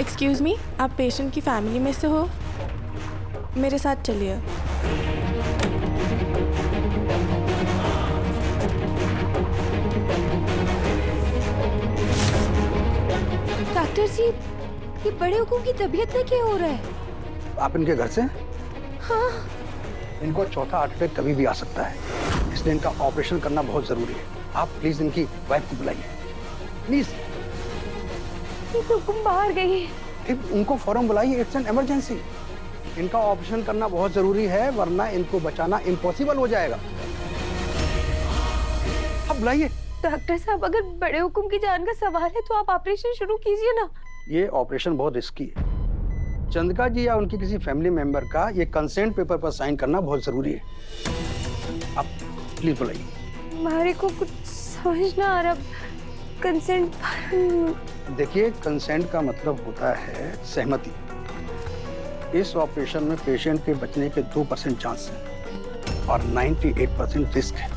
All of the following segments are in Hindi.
एक्सक्यूज़ मी, आप पेशेंट की फैमिली में से हो? मेरे साथ चलिए। डॉक्टर जी, ये बड़े हुकुम की तबीयत में क्या हो रहा है? आप इनके घर से? हाँ। इनको चौथा हार्ट अटैक कभी भी आ सकता है, इसलिए इनका ऑपरेशन करना बहुत जरूरी है। आप प्लीज इनकी वाइफ को बुलाइए, प्लीज। ये तो हुकुम बाहर गई है। ठीक, उनको फौरन बुलाइए, इट्स एन इमरजेंसी। इनका ऑपरेशन करना बहुत जरूरी है, वरना इनको बचाना इम्पॉसिबल हो जाएगा। आप बुलाइए। डॉक्टर साहब, अगर बड़े हुकुम की जान का सवाल है तो आप ऑपरेशन शुरू कीजिए ना। ये ऑपरेशन बहुत रिस्की है। चंद्रिका जी या उनकी किसी फैमिली मेंबर का ये कंसेंट पेपर पर साइन करना बहुत जरूरी है। आप प्लीज बुलाइए। हमारे को कुछ समझ ना आ रहा। कंसेंट। देखिए, कंसेंट का मतलब होता है सहमति। इस ऑपरेशन में पेशेंट के बचने के 2% चांस है और 98% रिस्क है।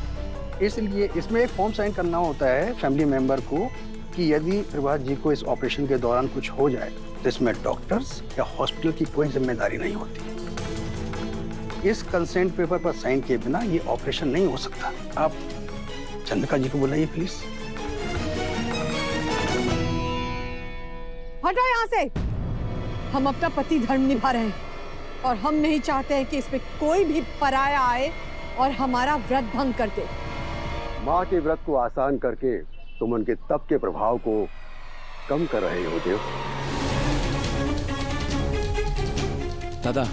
इसलिए इसमें एक फॉर्म साइन करना होता है फैमिली मेंबर को कि यदि प्रभात जी को इस ऑपरेशन के दौरान कुछ हो जाए तो इसमें डॉक्टर्स या हॉस्पिटल की कोई जिम्मेदारी नहीं होती। इस कंसेंट पेपर पर साइन किए बिना ये ऑपरेशन नहीं हो सकता। आप चंद्रिका जी को बुलाइए प्लीज। हटो यहाँ से। हम अपना पति धर्म निभा रहे हैं और हम नहीं चाहते हैं कि इसमें कोई भी पराया आए और हमारा व्रत भंग कर दे। माँ के व्रत को आसान करके तुम उनके तप के प्रभाव को कम कर रहे हो देव। दादा,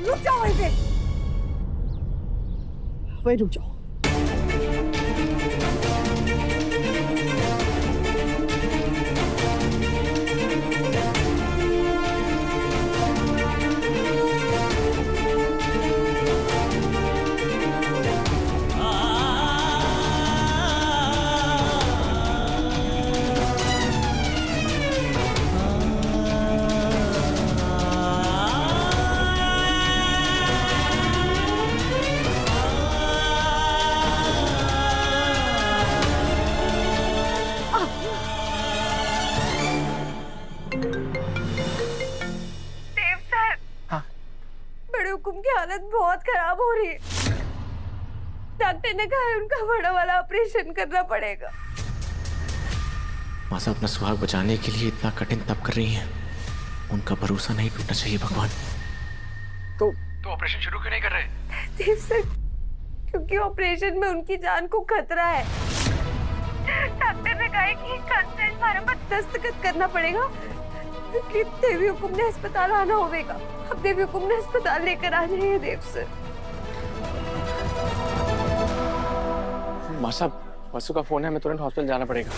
रुक जाओ वहीं पे। वहीं रुक जाओ। बड़े हुकुम की हालत बहुत खराब हो रही है। डॉक्टर ने कहा है उनका बड़ा वाला ऑपरेशन करना पड़ेगा। मासा अपना सुहाग बचाने के लिए इतना कठिन तप कर रही हैं। उनका भरोसा नहीं टूटना चाहिए भगवान। तो ऑपरेशन शुरू क्यों नहीं कर रहे? देव सर, क्योंकि ऑपरेशन में उनकी जान को खतरा है। डॉक्टर ने कहा है कि कंसेंट फॉर्म पर दस्तखत करना पड़ेगा। इसलिए देवी हुकुम ने अस्पताल आना होगा। अब देवी हुकुम ने अस्पताल लेकर आ जाइए देव सर। मासा, वसु का फोन है, हमें तुरंत हॉस्पिटल जाना पड़ेगा।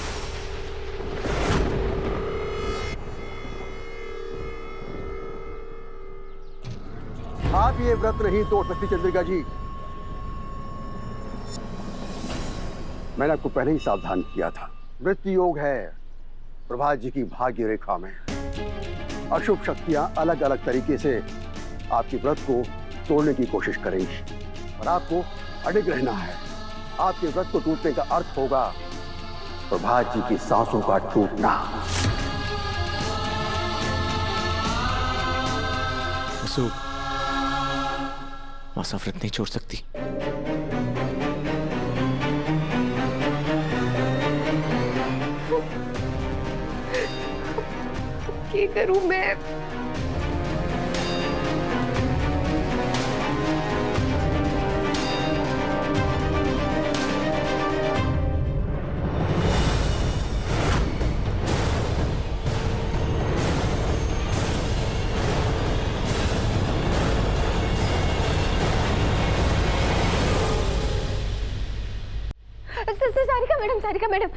आप ये व्रत नहीं तोड़ सकती चंद्रिका जी। मैंने आपको पहले ही सावधान किया था। मृत्यु योग है प्रभात जी की भाग्य रेखा में। अशुभ शक्तियां अलग अलग तरीके से आपके व्रत को तोड़ने की कोशिश करेंगी और आपको अडिग रहना है। आपके व्रत को टूटने का अर्थ होगा प्रभात जी की सांसों का टूटना। वसु, मासा व्रत नहीं छोड़ सकती। क्या करूं मैं? सारिका मैडम,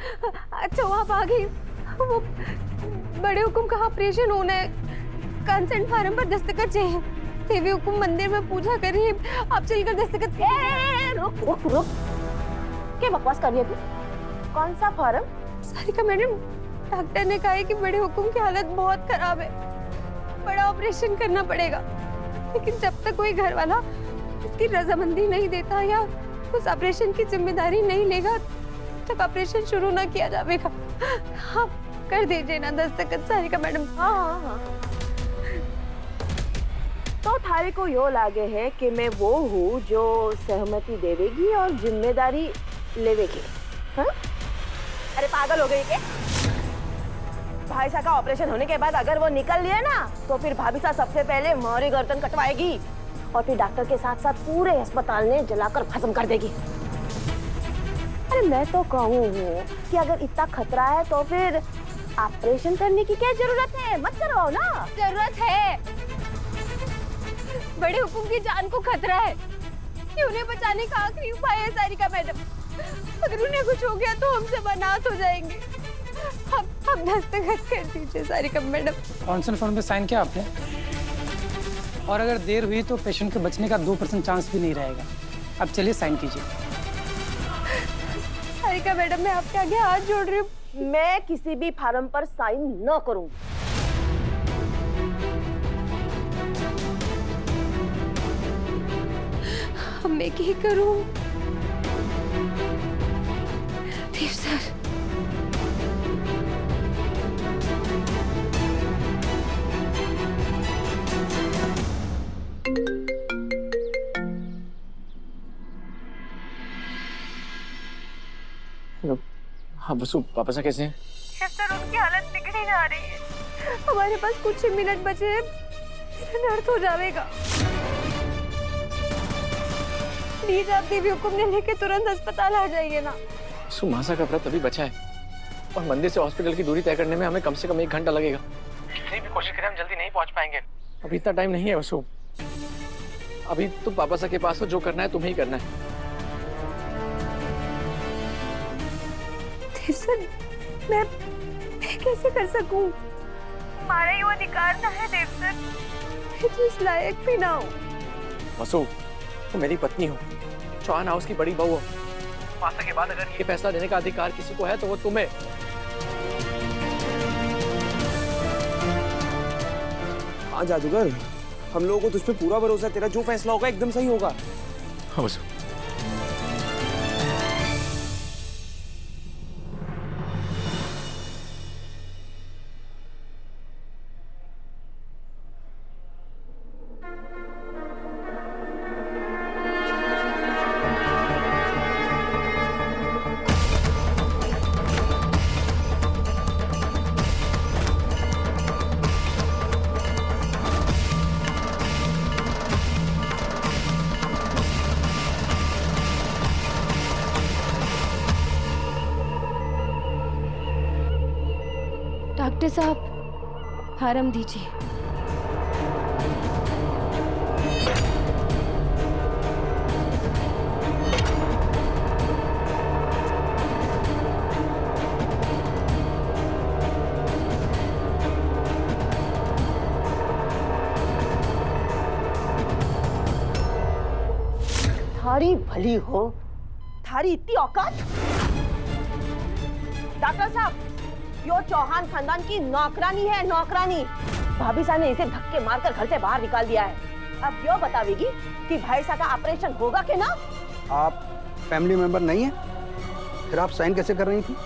अच्छा आप आ गई। वो बड़े हुकुम का ऑपरेशन होना है। कंसेंट फॉर्म पर दस्तखत चाहिए। देवी हुकुम मंदिर में पूजा कर रही है। आप चलकर दस्तखत। रुक रुक रुक, क्या बकवास कर रही है तू? कौन सा फॉर्म? सारिका मैडम, डॉक्टर ने कहा है कि बड़े हुकुम की हालत बहुत खराब है, बड़ा ऑपरेशन करना पड़ेगा। लेकिन जब तक कोई घर वाला उसकी रजामंदी नहीं देता या उस ऑपरेशन की जिम्मेदारी नहीं लेगा, तब ऑपरेशन शुरू ना किया जाएगा। हाँ, कर दीजिए ना दस्तखत सारिका मैडम। हाँ। तो थारे को यो लागे है कि मैं वो हूँ जो सहमति देवेगी और जिम्मेदारी लेवेगी? हाँ? अरे पागल हो गई क्या? भाई साहब का ऑपरेशन होने के बाद अगर वो निकल लिए ना, तो फिर भाभी साहब सबसे पहले मोरी गर्दन कटवाएगी और फिर डॉक्टर के साथ साथ पूरे अस्पताल में जलाकर भस्म कर देगी। अरे मैं तो कहूँ कि अगर इतना खतरा है तो फिर ऑपरेशन करने की क्या जरूरत है? मत करवाओ ना। जरूरत है, बड़े हुकुम की जान को खतरा है, कि उन्हें बचाने का आखिरी उपाय है सारिका मैडम। अगर उन्हें कुछ हो गया तो हमसे बनात हो जाएंगे। अब दस्तखत कर दीजिए सारिका मैडम। कॉन्सेंट फॉर्म पे साइन किया आपने? और अगर देर हुई तो पेशेंट के बचने का 2% चांस भी नहीं रहेगा। अब चलिए साइन कीजिए। सारिका मैडम, मैं आपके आगे हाथ जोड़ रही हूँ, मैं किसी भी फार्म पर साइन न करूंगी। मैं क्या करूं? देव सर, हेलो। हाँ बसु, पापा साहब कैसे हैं? सर, उनकी हालत बिगड़ी जा रही है। हमारे पास कुछ ही मिनट बचे हैं, अर्थ हो जाएगा। प्लीज आप देवी हुकुम ने लेके तुरंत अस्पताल आ जाइए ना। बसु, मासा का व्रत अभी बचा है और मंदिर से हॉस्पिटल की दूरी तय करने में हमें कम से कम 1 घंटा लगेगा। कितनी भी कोशिश करें हम जल्दी नहीं पहुंच पाएंगे। अभी इतना टाइम नहीं है बसु। अभी तुम पापा साहब के पास हो, जो करना है तुम्हें ही करना है। देव सर, मैं कैसे कर सकूं? हमारा ही वो अधिकार ना है देव सर, मैं तो इस लायक भी ना हूँ। बसु, तुम मेरी पत्नी हो, चौहान हाउस की बड़ी बहू हो। मासा के बाद अगर ये फैसला देने का अधिकार किसी को है तो वो तुम्हें। हाँ जादूगर, हम लोगों को तुझ पे पूरा भरोसा है। तेरा जो फैसला होगा एकदम सही होगा। हाँ बसु। डॉक्टर साहब, फार्म दीजिए। थारी भली हो, थारी इतनी औकात? डॉक्टर साहब, यो चौहान खानदान की नौकरानी है, नौकरानी। भाभी साहब ने इसे धक्के मारकर घर से बाहर निकाल दिया है। अब यो बतावेगी कि भाई साहब का ऑपरेशन होगा कि ना? आप फैमिली मेंबर नहीं है, फिर आप साइन कैसे कर रही थी?